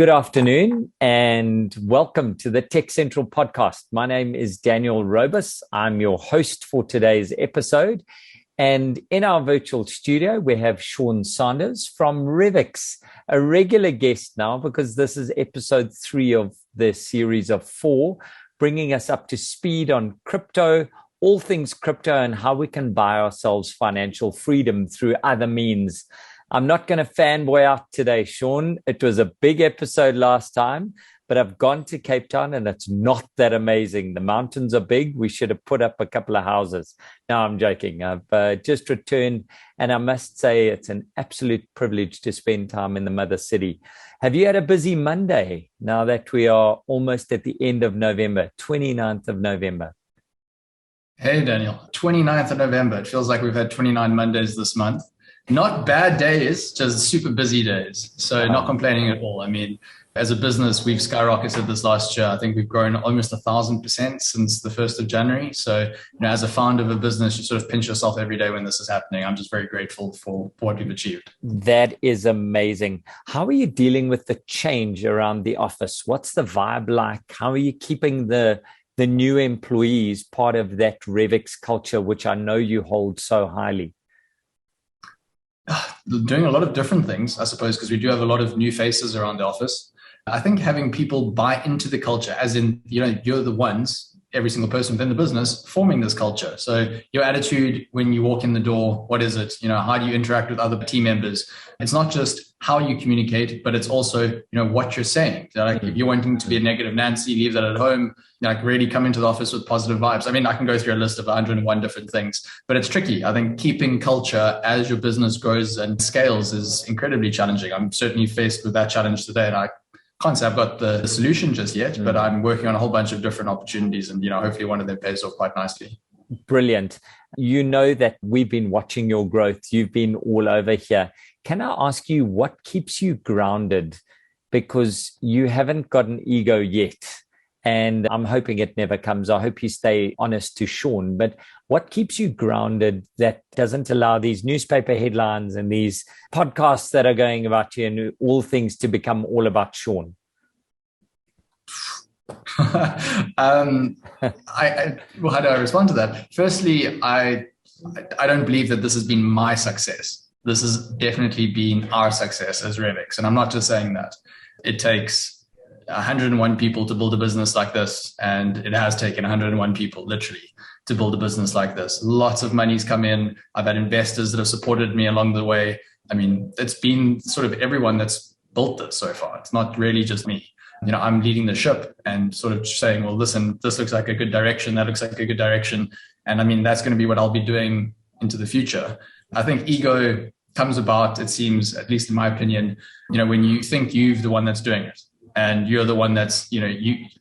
Good afternoon and welcome to the Tech Central podcast. My name is Daniel Robus. I'm your host for today's episode. And in our virtual studio, we have Sean Sanders from Revix, a regular guest now because this is episode 3 of the series of 4, bringing us up to speed on crypto, all things crypto, and how we can buy ourselves financial freedom through other means. I'm not going to fanboy out today, Sean. It was a big episode last time, but I've gone to Cape Town and it's not that amazing. The mountains are big. We should have put up a couple of houses. No, I'm joking. I've just returned, and I must say it's an absolute privilege to spend time in the mother city. Have you had a busy Monday now that we are almost at the end of November, 29th of November? Hey, Daniel, 29th of November. It feels like we've had 29 Mondays this month. Not bad days, just super busy days. So not complaining at all. I mean, as a business, we've skyrocketed this last year. I think we've grown almost 1,000% since the 1st of January. So, as a founder of a business, you sort of pinch yourself every day when this is happening. I'm just very grateful for what we've achieved. That is amazing. How are you dealing with the change around the office? What's the vibe like? How are you keeping the new employees part of that Revix culture, which I know you hold so highly? Doing a lot of different things, I suppose, because we do have a lot of new faces around the office. I think having people buy into the culture, as in, you're the ones, every single person within the business, forming this culture. So your attitude when you walk in the door, what is it? How do you interact with other team members? It's not just how you communicate, but it's also, what you're saying. Like if you're wanting to be a negative Nancy, leave that at home, really come into the office with positive vibes. I mean, I can go through a list of 101 different things, but it's tricky. I think keeping culture as your business grows and scales is incredibly challenging. I'm certainly faced with that challenge today, and I can't say I've got the solution just yet, but I'm working on a whole bunch of different opportunities, and hopefully one of them pays off quite nicely. Brilliant. You know that we've been watching your growth. You've been all over here. Can I ask you what keeps you grounded? Because you haven't got an ego yet, and I'm hoping it never comes. I hope you stay honest to Sean, but what keeps you grounded that doesn't allow these newspaper headlines and these podcasts that are going about you and all things to become all about Sean? How do I respond to that? Firstly, I don't believe that this has been my success. This has definitely been our success as Revix. And I'm not just saying that. It takes 101 people to build a business like this. And it has taken 101 people, literally, to build a business like this. Lots of money's come in. I've had investors that have supported me along the way. I mean, it's been sort of everyone that's built this so far. It's not really just me. I'm leading the ship and sort of saying, well, listen, this looks like a good direction. That looks like a good direction. And I mean, that's going to be what I'll be doing into the future. I think ego comes about, it seems, at least in my opinion, when you think you're the one that's doing it and you're the one that's,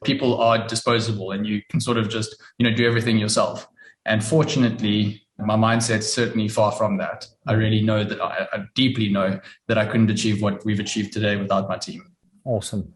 people are disposable and you can sort of just, do everything yourself. And fortunately, my mindset's certainly far from that. I really know that I deeply know that I couldn't achieve what we've achieved today without my team. Awesome.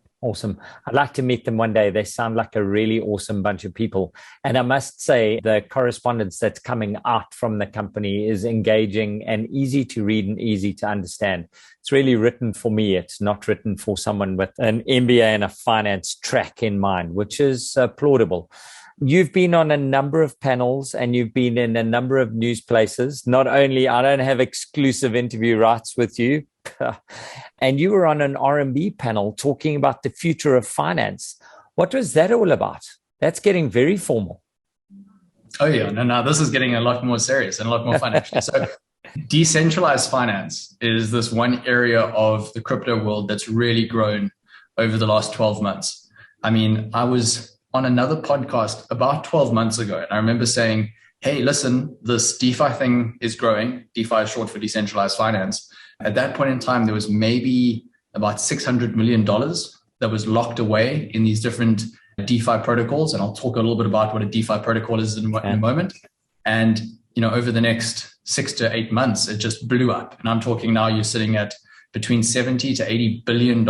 I'd like to meet them one day. They sound like a really awesome bunch of people. And I must say, the correspondence that's coming out from the company is engaging and easy to read and easy to understand. It's really written for me. It's not written for someone with an MBA and a finance track in mind, which is plaudable. You've been on a number of panels and you've been in a number of news places. Not only, I don't have exclusive interview rights with you, and you were on an R&B panel talking about the future of finance. What was that all about? That's getting very formal. Oh yeah, no, this is getting a lot more serious and a lot more fun actually. So decentralized finance is this one area of the crypto world that's really grown over the last 12 months. I mean, I was on another podcast about 12 months ago, and I remember saying, hey, listen, this DeFi thing is growing. DeFi is short for decentralized finance. At that point in time, there was maybe about $600 million that was locked away in these different DeFi protocols. And I'll talk a little bit about what a DeFi protocol is in a moment. And, over the next 6 to 8 months, it just blew up. And I'm talking now, you're sitting at between 70 to $80 billion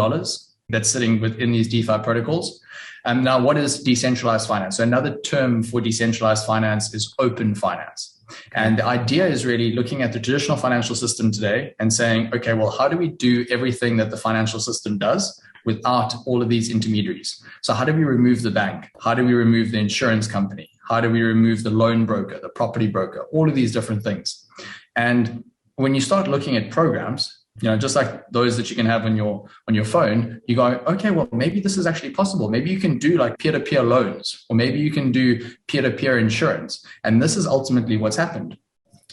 that's sitting within these DeFi protocols. Now, what is decentralized finance? So another term for decentralized finance is open finance. And the idea is really looking at the traditional financial system today and saying, okay, well, how do we do everything that the financial system does without all of these intermediaries. So how do we remove the bank? How do we remove the insurance company? How do we remove the loan broker, the property broker, all of these different things? And when you start looking at programs, just like those that you can have on your phone, you go, okay, well, maybe this is actually possible. Maybe you can do like peer-to-peer loans, or maybe you can do peer-to-peer insurance. And this is ultimately what's happened.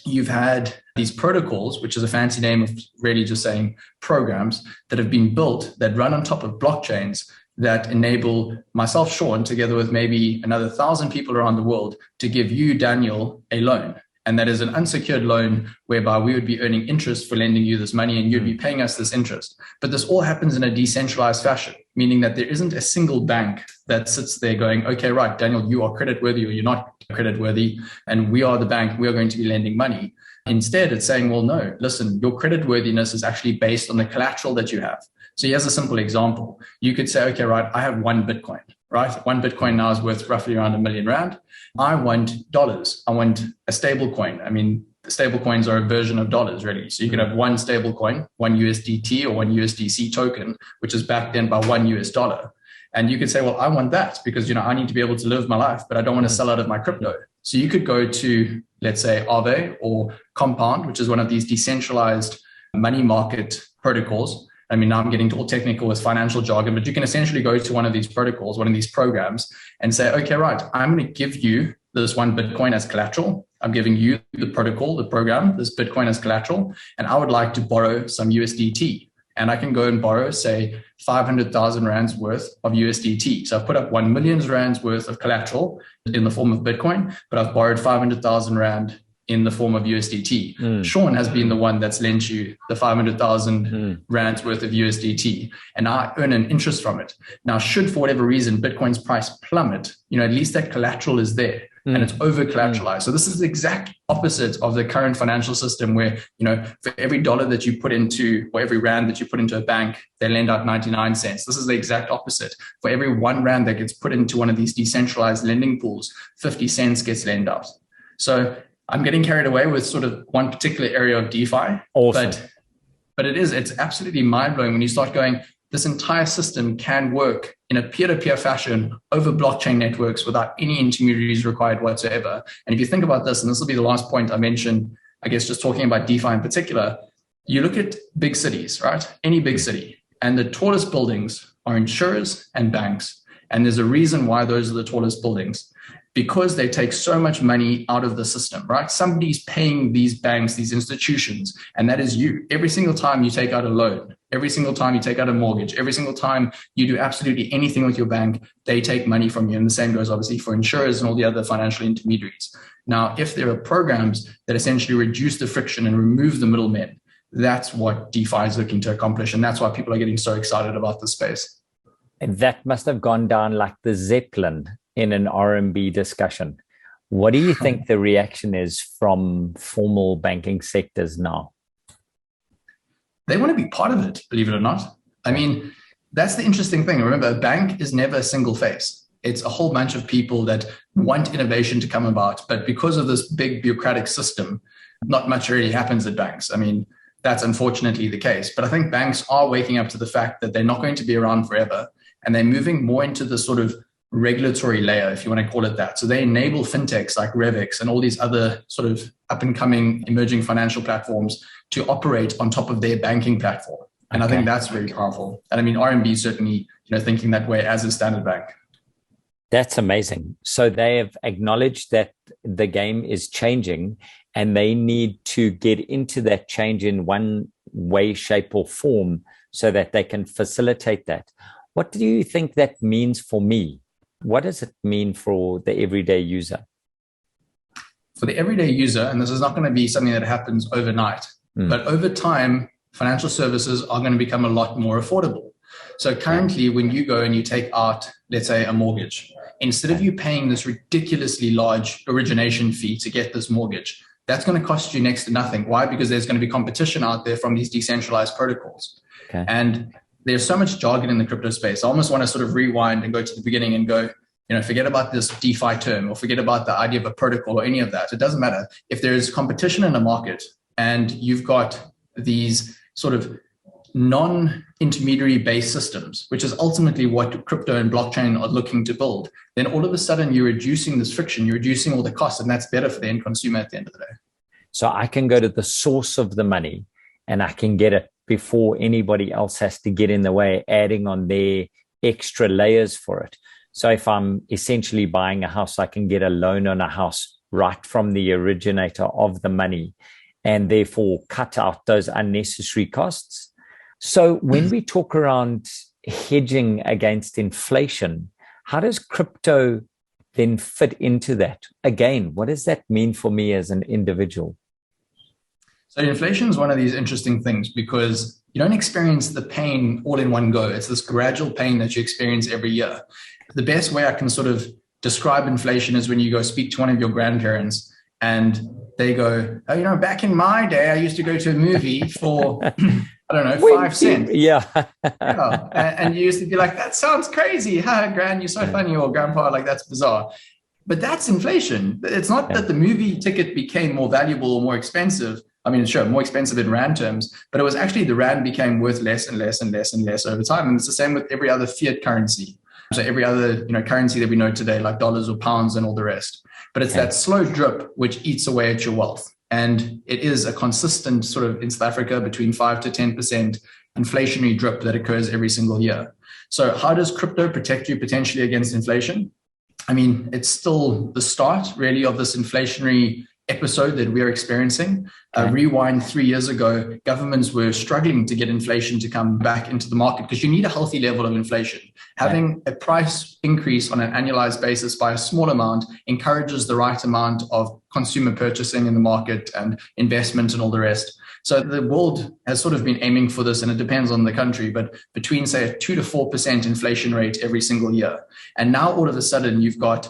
You've had these protocols, which is a fancy name of really just saying programs that have been built that run on top of blockchains that enable myself, Sean, together with maybe another 1,000 people around the world to give you, Daniel, a loan. And that is an unsecured loan whereby we would be earning interest for lending you this money and you'd be paying us this interest. But this all happens in a decentralized fashion, meaning that there isn't a single bank that sits there going, okay, right, Daniel, you are creditworthy or you're not creditworthy, and we are the bank, we are going to be lending money. Instead, it's saying, well, no, listen, your creditworthiness is actually based on the collateral that you have. So here's a simple example. You could say, okay, right, I have one Bitcoin, right? One Bitcoin now is worth roughly around R1 million. I want dollars. I want a stable coin. I mean, stable coins are a version of dollars, really. So you can have one stable coin, one USDT or one USDC token, which is backed in by $1. And you could say, well, I want that because, I need to be able to live my life, but I don't want to sell out of my crypto. So you could go to, let's say, Aave or Compound, which is one of these decentralized money market protocols. I mean, now I'm getting all technical with financial jargon, but you can essentially go to one of these protocols, one of these programs, and say, okay, right, I'm going to give you this one Bitcoin as collateral. I'm giving you the protocol, the program, this Bitcoin as collateral, and I would like to borrow some USDT. And I can go and borrow, say, 500,000 rands worth of USDT. So I've put up 1 million rands worth of collateral in the form of Bitcoin, but I've borrowed 500,000 rand in the form of USDT. Sean has been the one that's lent you the 500,000 rands worth of USDT, and I earn an interest from it. Now, should for whatever reason Bitcoin's price plummet, at least that collateral is there and it's over collateralized. So this is the exact opposite of the current financial system where, for every dollar that you put into, or every rand that you put into a bank, they lend out 99 cents. This is the exact opposite. For every 1 rand that gets put into one of these decentralized lending pools, 50 cents gets lent out. So I'm getting carried away with sort of one particular area of DeFi, awesome. but it's absolutely mind-blowing when you start going, this entire system can work in a peer-to-peer fashion over blockchain networks without any intermediaries required whatsoever. And if you think about this, and this will be the last point I mentioned, I guess just talking about DeFi in particular, you look at big cities, right? Any big city, and the tallest buildings are insurers and banks. And there's a reason why those are the tallest buildings. Because they take so much money out of the system, right? Somebody's paying these banks, these institutions, and that is you. Every single time you take out a loan, every single time you take out a mortgage, every single time you do absolutely anything with your bank, they take money from you. And the same goes obviously for insurers and all the other financial intermediaries. Now, if there are programs that essentially reduce the friction and remove the middlemen, that's what DeFi is looking to accomplish. And that's why people are getting so excited about this space. And that must have gone down like the Zeppelin in an R&B discussion. What do you think the reaction is from formal banking sectors now? They want to be part of it, believe it or not. I mean, that's the interesting thing. Remember, a bank is never a single face. It's a whole bunch of people that want innovation to come about. But because of this big bureaucratic system, not much really happens at banks. I mean, that's unfortunately the case. But I think banks are waking up to the fact that they're not going to be around forever. And they're moving more into the sort of regulatory layer, if you want to call it that. So they enable fintechs like Revix and all these other sort of up and coming emerging financial platforms to operate on top of their banking platform. And I think that's very powerful. And I mean, RMB is certainly, thinking that way as a standard bank. That's amazing. So they have acknowledged that the game is changing and they need to get into that change in one way, shape, or form so that they can facilitate that. What do you think that means for me? What does it mean for the everyday user? For the everyday user, and this is not going to be something that happens overnight, but over time, financial services are going to become a lot more affordable. So currently, when you go and you take out, let's say, a mortgage, instead of you paying this ridiculously large origination fee to get this mortgage, that's going to cost you next to nothing. Why? Because there's going to be competition out there from these decentralized protocols. And there's so much jargon in the crypto space. I almost want to sort of rewind and go to the beginning and go, forget about this DeFi term or forget about the idea of a protocol or any of that. It doesn't matter. If there is competition in a market and you've got these sort of non-intermediary based systems, which is ultimately what crypto and blockchain are looking to build, then all of a sudden you're reducing this friction, you're reducing all the costs, and that's better for the end consumer at the end of the day. So I can go to the source of the money and I can get it before anybody else has to get in the way, adding on their extra layers for it. So if I'm essentially buying a house, I can get a loan on a house right from the originator of the money and therefore cut out those unnecessary costs. So when we talk around hedging against inflation, how does crypto then fit into that? Again, what does that mean for me as an individual? So inflation is one of these interesting things because you don't experience the pain all in one go. It's this gradual pain that you experience every year. The best way I can sort of describe inflation is when you go speak to one of your grandparents and they go, oh, back in my day, I used to go to a movie for, I don't know, 5 cents. Yeah. Yeah. And you used to be like, that sounds crazy. Ha, Gran, you're so funny. Or grandpa, like, that's bizarre. But that's inflation. It's not that the movie ticket became more valuable or more expensive. I mean, sure, more expensive in Rand terms, but it was actually the Rand became worth less and less and less and less over time. And it's the same with every other fiat currency. So every other currency that we know today, like dollars or pounds and all the rest. But it's that slow drip which eats away at your wealth. And it is a consistent sort of in South Africa between 5 to 10% inflationary drip that occurs every single year. So how does crypto protect you potentially against inflation? I mean, it's still the start really of this inflationary episode that we're experiencing. Rewind 3 years ago, governments were struggling to get inflation to come back into the market because you need a healthy level of inflation. Having a price increase on an annualized basis by a small amount encourages the right amount of consumer purchasing in the market and investment and all the rest. So the world has sort of been aiming for this, and it depends on the country, but between, say, a 2 to 4% inflation rate every single year. And now all of a sudden you've got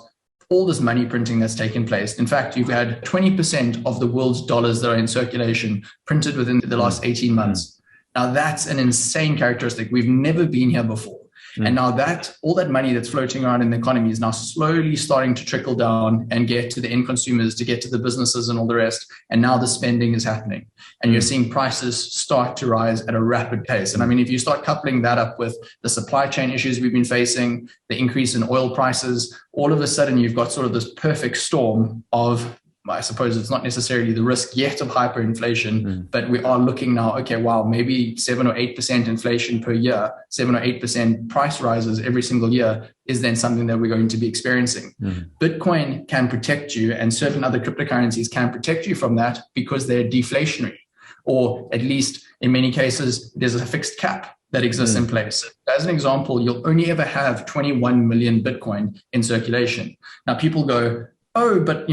all this money printing that's taken place. In fact, you've had 20% of the world's dollars that are in circulation printed within the last 18 months. Now that's an insane characteristic. We've never been here before. And now that all that money that's floating around in the economy is now slowly starting to trickle down and get to the end consumers, to get to the businesses and all the rest. And now the spending is happening. And you're seeing prices start to rise at a rapid pace. And I mean, if you start coupling that up with the supply chain issues we've been facing, the increase in oil prices, all of a sudden you've got sort of this perfect storm of, I suppose it's not necessarily the risk yet of hyperinflation, but we are looking now, okay, wow, maybe 7 or 8% inflation per year, 7 or 8% price rises every single year is then something that we're going to be experiencing. Bitcoin can protect you, and certain other cryptocurrencies can protect you from that because they're deflationary, or at least in many cases, there's a fixed cap that exists in place. As an example, you'll only ever have 21 million Bitcoin in circulation. Now people go, oh, but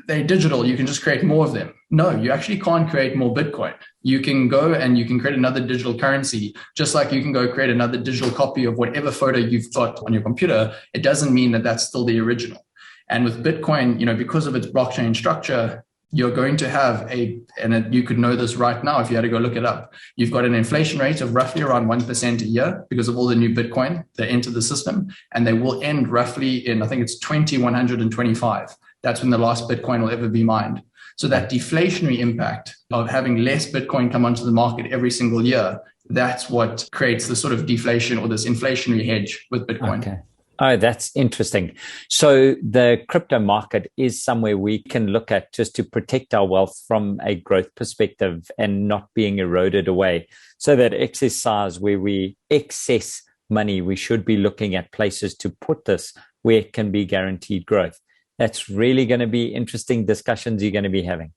they're digital, you can just create more of them. No, you actually can't create more Bitcoin. You can go and you can create another digital currency, just like you can go create another digital copy of whatever photo you've got on your computer. It doesn't mean that that's still the original. And with Bitcoin, because of its blockchain structure, you're going to have you could know this right now if you had to go look it up. You've got an inflation rate of roughly around 1% a year because of all the new Bitcoin that enter the system. And they will end roughly in, I think it's 2125. That's when the last Bitcoin will ever be mined. So that deflationary impact of having less Bitcoin come onto the market every single year, that's what creates the sort of deflation or this inflationary hedge with Bitcoin. Okay. Oh, that's interesting. So the crypto market is somewhere we can look at just to protect our wealth from a growth perspective and not being eroded away. So that excess size where we excess money, we should be looking at places to put this where it can be guaranteed growth. That's really going to be interesting discussions you're going to be having.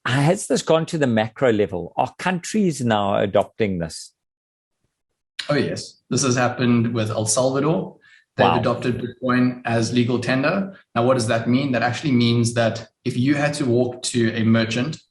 Has this gone to the macro level? Are countries now adopting this? Oh, yes. This has happened with El Salvador. They've adopted Bitcoin as legal tender. Now, what does that mean? That actually means that if you had to walk to a merchant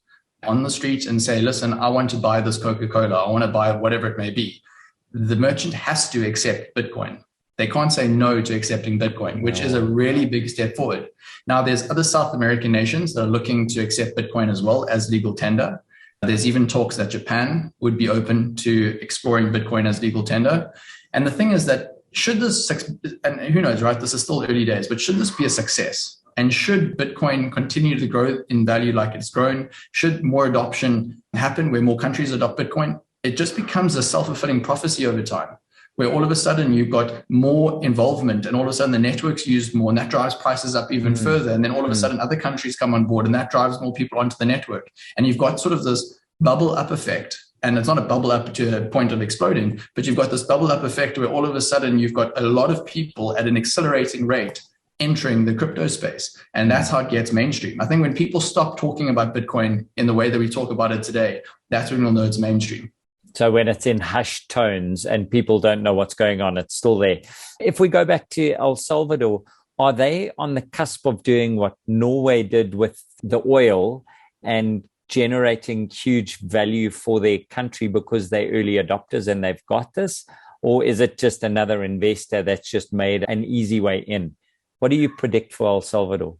on the street and say, listen, I want to buy this Coca-Cola, I want to buy whatever it may be, the merchant has to accept Bitcoin. They can't say no to accepting Bitcoin, which is a really big step forward. Now, there's other South American nations that are looking to accept Bitcoin as well as legal tender. There's even talks that Japan would be open to exploring Bitcoin as legal tender. And the thing is that should this, and who knows, right? This is still early days, but should this be a success? And should Bitcoin continue to grow in value like it's grown? Should more adoption happen where more countries adopt Bitcoin? it just becomes a self-fulfilling prophecy over time, where all of a sudden you've got more involvement and all of a sudden the network's used more and that drives prices up even further. And then all of a sudden other countries come on board and that drives more people onto the network. And you've got sort of this bubble up effect. And it's not a bubble up to a point of exploding, but you've got this bubble up effect where all of a sudden you've got a lot of people at an accelerating rate entering the crypto space. And that's how it gets mainstream. I think when people stop talking about Bitcoin in the way that we talk about it today, that's when we'll know it's mainstream. So when it's in hushed tones and people don't know what's going on, it's still there. If we go back to El Salvador, are they on the cusp of doing what Norway did with the oil and generating huge value for their country because they're early adopters and they've got this? Or is it just another investor that's just made an easy way in? What do you predict for El Salvador?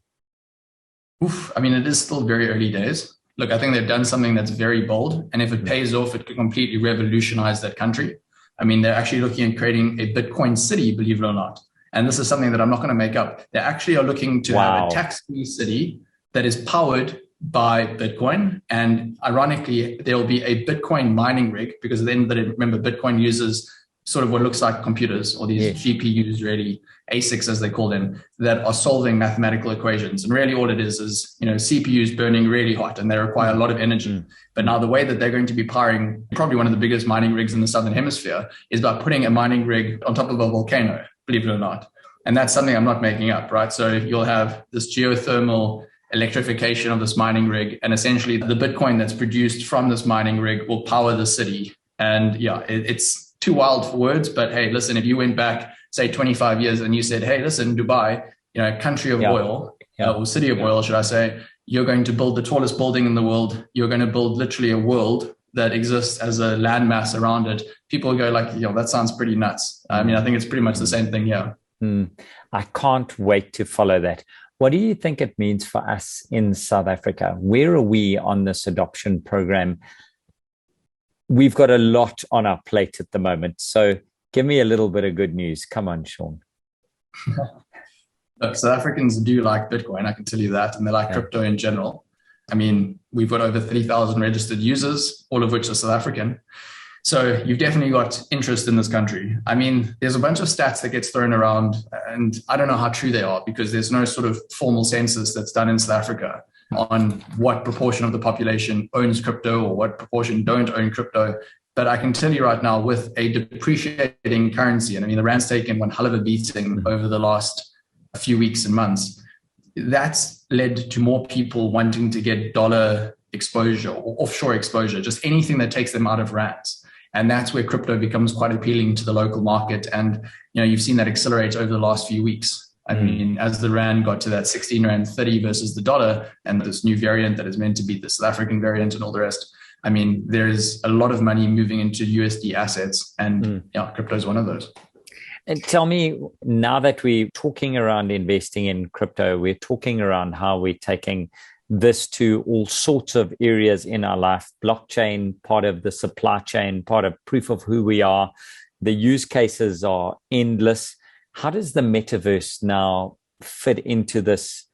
I mean, it is still very early days. Look, I think they've done something that's very bold. And if it pays off, it could completely revolutionize that country. I mean, they're actually looking at creating a Bitcoin city, believe it or not. And this is something that I'm not going to make up. They actually are looking to have a tax-free city that is powered by Bitcoin. And ironically, there will be a Bitcoin mining rig because at the end of the day, remember, Bitcoin uses sort of what looks like computers or these GPUs, really ASICs as they call them, that are solving mathematical equations. And really all it is, CPUs burning really hot and they require a lot of energy. But now the way that they're going to be powering probably one of the biggest mining rigs in the Southern Hemisphere is by putting a mining rig on top of a volcano, believe it or not. And that's something I'm not making up, right? So you'll have this geothermal electrification of this mining rig. And essentially the Bitcoin that's produced from this mining rig will power the city. And it's too wild for words, but hey, listen, if you went back, say 25 years and you said, hey, listen, Dubai, country of oil, or city of oil, should I say, you're going to build the tallest building in the world. You're going to build literally a world that exists as a landmass around it. People go like, that sounds pretty nuts. I mean, I think it's pretty much the same thing here. I can't wait to follow that. What do you think it means for us in South Africa? Where are we on this adoption program? We've got a lot on our plate at the moment. So give me a little bit of good news. Come on, Sean. Look, South Africans do like Bitcoin, I can tell you that, and they like crypto in general. I mean, we've got over 3,000 registered users, all of which are South African. So you've definitely got interest in this country. I mean, there's a bunch of stats that gets thrown around, and I don't know how true they are because there's no sort of formal census that's done in South Africa on what proportion of the population owns crypto or what proportion don't own crypto. But I can tell you right now, with a depreciating currency, and I mean, the Rand's taken one hell of a beating over the last few weeks and months, that's led to more people wanting to get dollar exposure or offshore exposure, just anything that takes them out of rands. And that's where crypto becomes quite appealing to the local market. And, you've seen that accelerate over the last few weeks. I mean, as the Rand got to that 16 Rand 30 versus the dollar and this new variant that is meant to be the South African variant and all the rest, I mean, there's a lot of money moving into USD assets and crypto is one of those. And tell me, now that we're talking around investing in crypto, we're talking around how we're taking this to all sorts of areas in our life, blockchain, part of the supply chain, part of proof of who we are. The use cases are endless. How does the metaverse now fit into this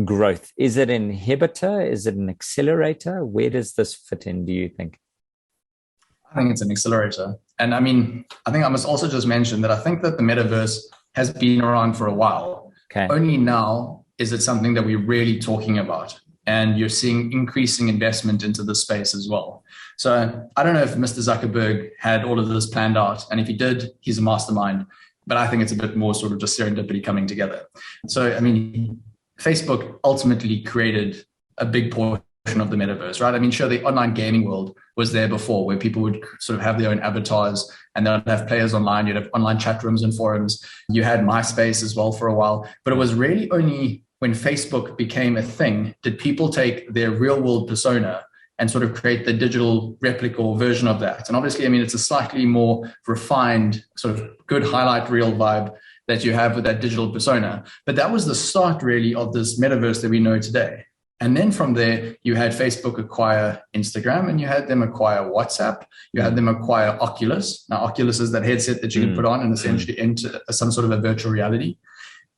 growth? Is it an inhibitor? Is it an accelerator? Where does this fit in, do you think? I think it's an accelerator. And I mean, I think I must also just mention that I think that the metaverse has been around for a while. Okay. Only now is it something that we're really talking about. And you're seeing increasing investment into the space as well. So I don't know if Mr. Zuckerberg had all of this planned out. And if he did, he's a mastermind. But I think it's a bit more sort of just serendipity coming together. So, I mean, Facebook ultimately created a big portion of the metaverse, right? I mean, sure, the online gaming world was there before where people would sort of have their own avatars and they'd have players online. You'd have online chat rooms and forums. You had MySpace as well for a while. But it was really only when Facebook became a thing did people take their real world persona and sort of create the digital replica or version of that. And obviously, I mean, it's a slightly more refined sort of good highlight reel vibe that you have with that digital persona. But that was the start really of this metaverse that we know today. And then from there, you had Facebook acquire Instagram and you had them acquire WhatsApp. You had them acquire Oculus. Now, Oculus is that headset that you can put on and essentially enter some sort of a virtual reality.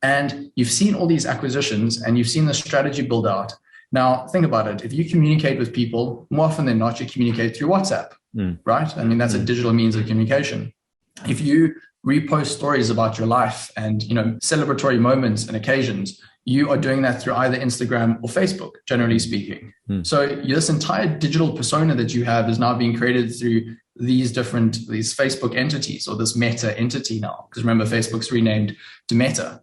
And you've seen all these acquisitions and you've seen the strategy build out. Now, think about it. If you communicate with people, more often than not, you communicate through WhatsApp, right? I mean, that's a digital means of communication. If you repost stories about your life and, celebratory moments and occasions, you are doing that through either Instagram or Facebook, generally speaking. So this entire digital persona that you have is now being created through these Facebook entities, or this Meta entity now, because remember, Facebook's renamed to Meta.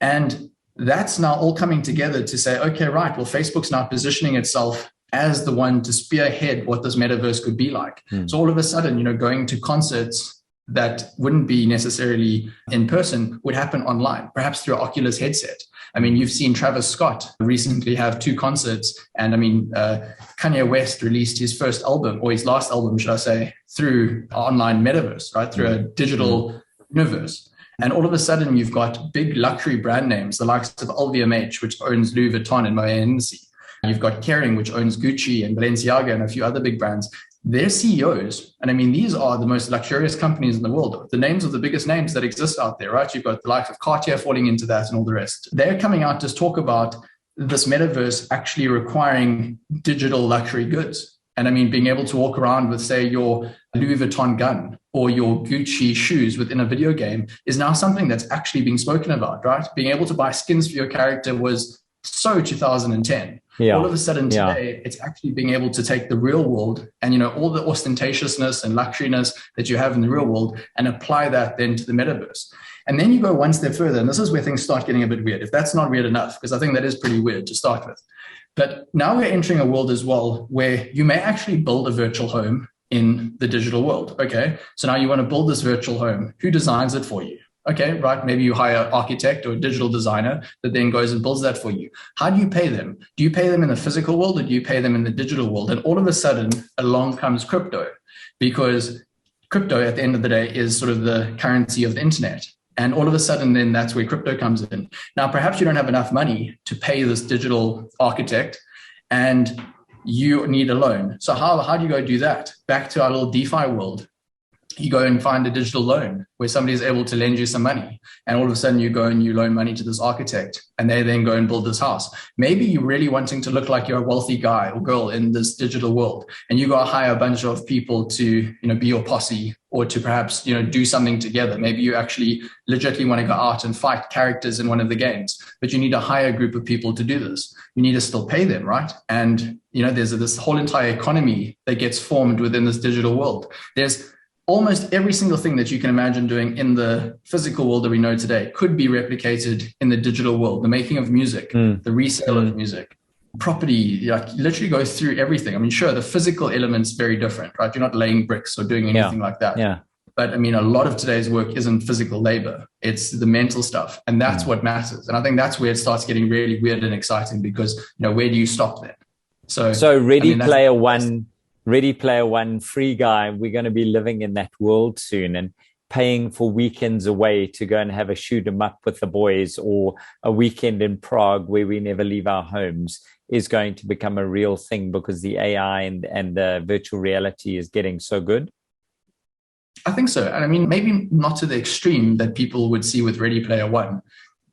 And that's now all coming together to say, okay, right, well, Facebook's now positioning itself as the one to spearhead what this metaverse could be like. So all of a sudden, going to concerts that wouldn't be necessarily in person would happen online, perhaps through an Oculus headset. I mean, you've seen Travis Scott recently have 2 concerts, and Kanye West released his first album, or his last album, should I say, through online metaverse, right? Through a digital universe. And all of a sudden, you've got big luxury brand names, the likes of LVMH, which owns Louis Vuitton and Moet Hennessy. You've got Kering, which owns Gucci and Balenciaga and a few other big brands. Their CEOs, and I mean, these are the most luxurious companies in the world, the names of the biggest names that exist out there, right? You've got the likes of Cartier falling into that and all the rest. They're coming out to talk about this metaverse actually requiring digital luxury goods. And I mean, being able to walk around with, say, your Louis Vuitton gun or your Gucci shoes within a video game is now something that's actually being spoken about, right? Being able to buy skins for your character was so 2010. All of a sudden today, it's actually being able to take the real world and, all the ostentatiousness and luxuriness that you have in the real world and apply that then to the metaverse. And then you go one step further, and this is where things start getting a bit weird, if that's not weird enough, because I think that is pretty weird to start with. But now we're entering a world as well where you may actually build a virtual home in the digital world. Okay, so now you want to build this virtual home. Who designs it for you? Okay, right. Maybe you hire an architect or a digital designer that then goes and builds that for you. How do you pay them? Do you pay them in the physical world, or do you pay them in the digital world? And all of a sudden, along comes crypto, because crypto at the end of the day is sort of the currency of the internet. And all of a sudden, then that's where crypto comes in. Now, perhaps you don't have enough money to pay this digital architect, and you need a loan. So how do you go do that? Back to our little DeFi world. You go and find a digital loan where somebody is able to lend you some money. And all of a sudden you go and you loan money to this architect, and they then go and build this house. Maybe you're really wanting to look like you're a wealthy guy or girl in this digital world, and you go hire a bunch of people to, be your posse, or to perhaps, do something together. Maybe you actually legitimately want to go out and fight characters in one of the games, but you need to hire a group of people to do this. You need to still pay them, right? And, there's this whole entire economy that gets formed within this digital world. There's almost every single thing that you can imagine doing in the physical world that we know today could be replicated in the digital world. The making of music, the resale of music, property, literally goes through everything. I mean, sure, the physical element's very different, right? You're not laying bricks or doing anything like that. But I mean, a lot of today's work isn't physical labor. It's the mental stuff. And that's what matters. And I think that's where it starts getting really weird and exciting, because, where do you stop then? So Ready Player One, Free Guy, we're going to be living in that world soon, and paying for weekends away to go and have a shoot 'em up with the boys, or a weekend in Prague where we never leave our homes, is going to become a real thing, because the AI and the virtual reality is getting so good. I think so. And I mean, maybe not to the extreme that people would see with Ready Player One.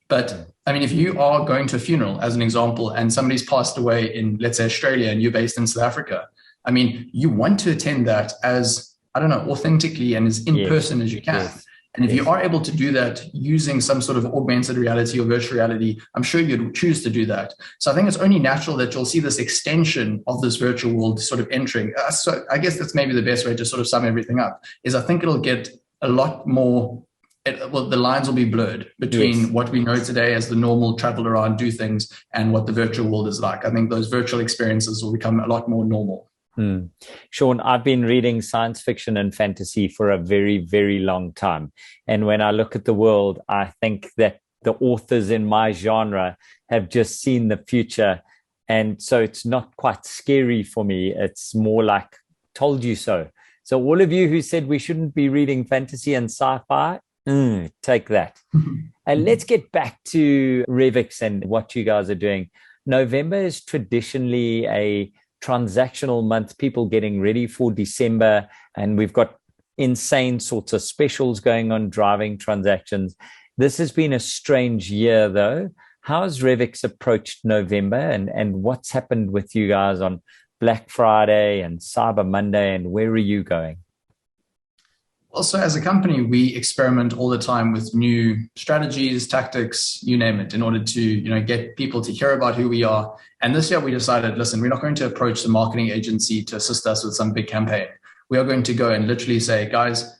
But I mean, if you are going to a funeral, as an example, and somebody's passed away in, let's say, Australia, and you're based in South Africa, I mean, you want to attend that as, authentically and as in person as you can. And if you are able to do that using some sort of augmented reality or virtual reality, I'm sure you'd choose to do that. So I think it's only natural that you'll see this extension of this virtual world sort of entering. So I guess that's maybe the best way to sort of sum everything up, is I think it'll get a lot more, the lines will be blurred between what we know today as the normal travel around, do things, and what the virtual world is like. I think those virtual experiences will become a lot more normal. Sean, I've been reading science fiction and fantasy for a very, very long time. And when I look at the world, I think that the authors in my genre have just seen the future. And so it's not quite scary for me. It's more like, told you so. So all of you who said we shouldn't be reading fantasy and sci-fi, take that. And let's get back to Revix and what you guys are doing. November is traditionally a transactional month, people getting ready for December, and we've got insane sorts of specials going on, driving transactions. This has been a strange year, though. how's Revix approached November and what's happened with you guys on Black Friday and Cyber Monday, and where are you going? Also, as a company, we experiment all the time with new strategies, tactics, you name it, in order to get people to hear about who we are. And this year we decided, listen, we're not going to approach the marketing agency to assist us with some big campaign. We are going to go and literally say, guys,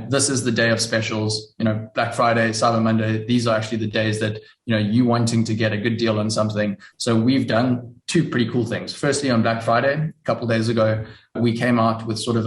this is the day of specials, Black Friday, Cyber Monday. These are actually the days that, you wanting to get a good deal on something. So we've done two pretty cool things. Firstly, on Black Friday, a couple of days ago, we came out with sort of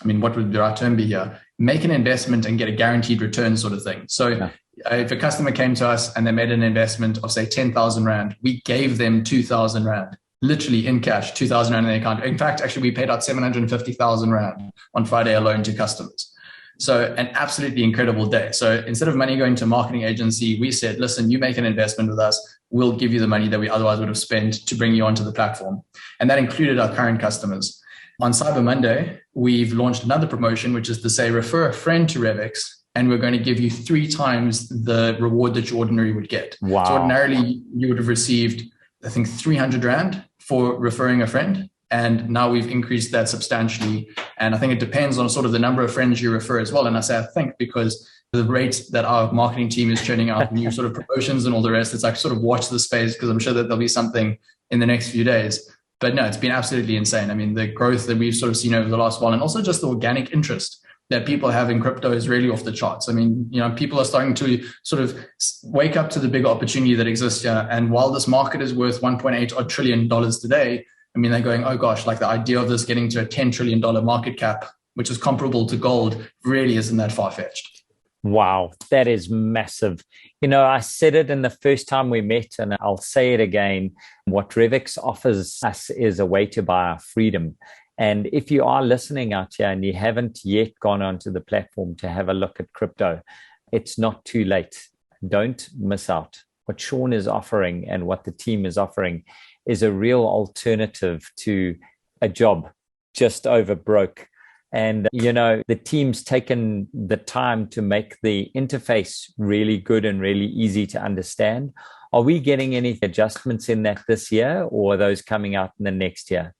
what would the right term be here? Make an investment and get a guaranteed return sort of thing. So if a customer came to us and they made an investment of say 10,000 Rand, we gave them 2,000 Rand, literally in cash, 2,000 Rand in their account. In fact, actually, we paid out 750,000 Rand on Friday alone to customers. So an absolutely incredible day. So instead of money going to a marketing agency, we said, listen, you make an investment with us, we'll give you the money that we otherwise would have spent to bring you onto the platform. And that included our current customers. On Cyber Monday, we've launched another promotion, which is to say, refer a friend to Revix, and we're going to give you 3 times the reward that you ordinarily would get. Wow. So ordinarily, you would have received, I think, 300 Rand for referring a friend. And now we've increased that substantially. And I think it depends on sort of the number of friends you refer as well. And I say, I think, because the rate that our marketing team is churning out new sort of promotions and all the rest, it's like sort of watch the space, because I'm sure that there'll be something in the next few days. But no, it's been absolutely insane. I mean, the growth that we've sort of seen over the last while, and also just the organic interest that people have in crypto is really off the charts. I mean, people are starting to sort of wake up to the big opportunity that exists here. And while this market is worth $1.8 trillion today, I mean, they're going, oh gosh, like the idea of this getting to a $10 trillion market cap, which is comparable to gold, really isn't that far-fetched. Wow, that is massive. I said it in the first time we met, and I'll say it again. What Revix offers us is a way to buy our freedom. And if you are listening out here and you haven't yet gone onto the platform to have a look at crypto, it's not too late. Don't miss out. What Sean is offering and what the team is offering is a real alternative to a job just over broke. And, the team's taken the time to make the interface really good and really easy to understand. Are we getting any adjustments in that this year, or are those coming out in the next year?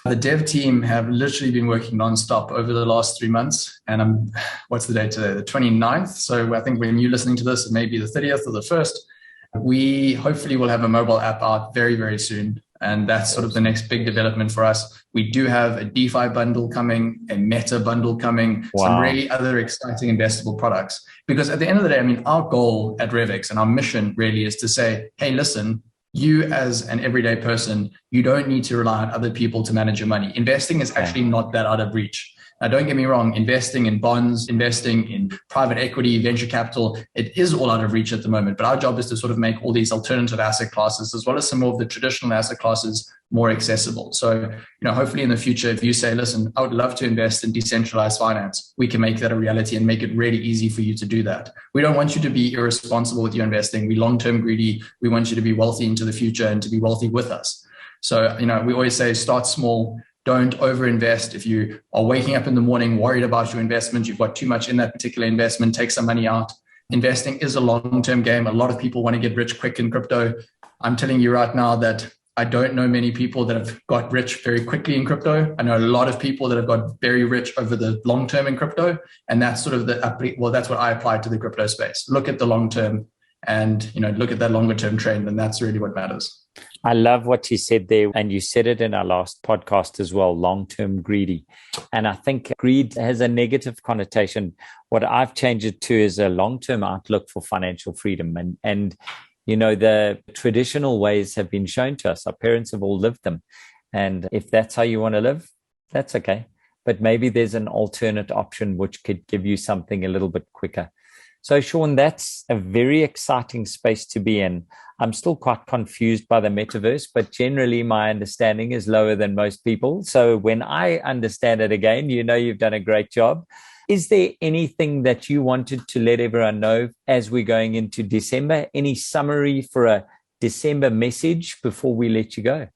The dev team have literally been working nonstop over the last 3 months. And what's the date today? The 29th. So I think when you're listening to this, it may be the 30th or the 1st. We hopefully will have a mobile app out very, very soon. And that's sort of the next big development for us. We do have a DeFi bundle coming, a Meta bundle coming, some really other exciting investable products. Because at the end of the day, I mean, our goal at Revix and our mission really is to say, hey, listen, you as an everyday person, you don't need to rely on other people to manage your money. Investing is actually not that out of reach. Now, don't get me wrong, investing in bonds, investing in private equity, venture capital, it is all out of reach at the moment. But our job is to sort of make all these alternative asset classes, as well as some more of the traditional asset classes, more accessible. So, hopefully in the future, if you say, listen, I would love to invest in decentralized finance, we can make that a reality and make it really easy for you to do that. We don't want you to be irresponsible with your investing. We long-term greedy. We want you to be wealthy into the future and to be wealthy with us. So, we always say start small. Don't overinvest. If you are waking up in the morning worried about your investment, you've got too much in that particular investment, take some money out. Investing is a long-term game. A lot of people want to get rich quick in crypto. I'm telling you right now that I don't know many people that have got rich very quickly in crypto. I know a lot of people that have got very rich over the long term in crypto. And that's sort of that's what I apply to the crypto space. Look at the long term and, look at that longer term trend. And that's really what matters. I love what you said there. And you said it in our last podcast as well, long-term greedy. And I think greed has a negative connotation. What I've changed it to is a long-term outlook for financial freedom. And the traditional ways have been shown to us. Our parents have all lived them. And if that's how you want to live, that's okay. But maybe there's an alternate option which could give you something a little bit quicker. So, Sean, that's a very exciting space to be in. I'm still quite confused by the metaverse, but generally my understanding is lower than most people. So when I understand it again, you've done a great job. Is there anything that you wanted to let everyone know as we're going into December? Any summary for a December message before we let you go?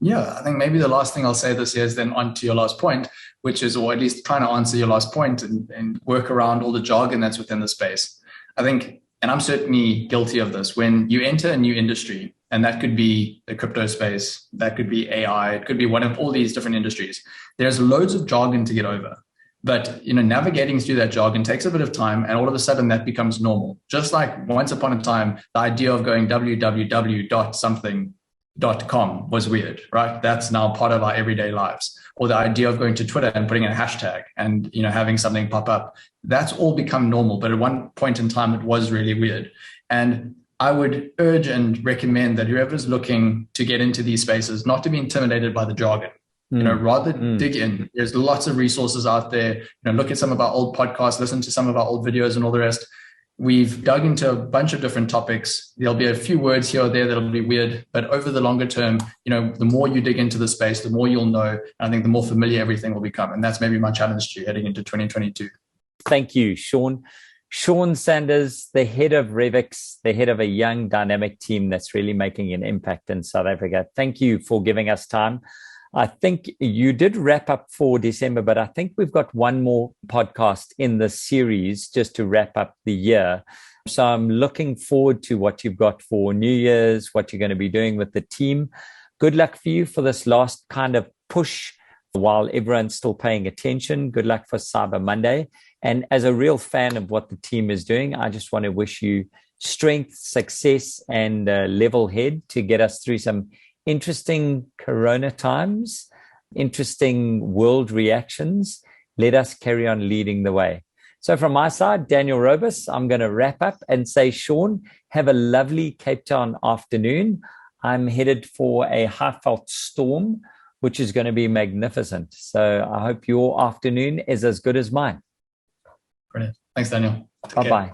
Yeah, I think maybe the last thing I'll say this year is then on to your last point, which is, or at least trying to answer your last point and work around all the jargon that's within the space. I think and I'm certainly guilty of this, when you enter a new industry, and that could be the crypto space, that could be AI, it could be one of all these different industries, there's loads of jargon to get over. But navigating through that jargon takes a bit of time, and all of a sudden that becomes normal. Just like once upon a time, the idea of going www.something.com was weird, right? That's now part of our everyday lives. Or the idea of going to Twitter and putting in a hashtag and having something pop up, that's all become normal. But at one point in time, it was really weird. And I would urge and recommend that whoever's looking to get into these spaces, not to be intimidated by the jargon. Rather dig in. There's lots of resources out there. Look at some of our old podcasts, listen to some of our old videos and all the rest. We've dug into a bunch of different topics. There'll be a few words here or there that'll be weird, but over the longer term, the more you dig into the space, the more you'll know. And I think the more familiar everything will become. And that's maybe my challenge to you heading into 2022. Thank you, Sean. Sean Sanders, the head of Revix, the head of a young dynamic team that's really making an impact in South Africa. Thank you for giving us time. I think you did wrap up for December, but I think we've got one more podcast in the series just to wrap up the year. So I'm looking forward to what you've got for New Year's, what you're going to be doing with the team. Good luck for you for this last kind of push while everyone's still paying attention. Good luck for Cyber Monday. And as a real fan of what the team is doing, I just want to wish you strength, success, and level head to get us through some interesting Corona times, interesting world reactions. Let us carry on leading the way. So from my side, Daniel Robus, I'm going to wrap up and say, Sean, have a lovely Cape Town afternoon. I'm headed for a heartfelt storm, which is going to be magnificent. So I hope your afternoon is as good as mine. Brilliant. Thanks, Daniel. Bye-bye.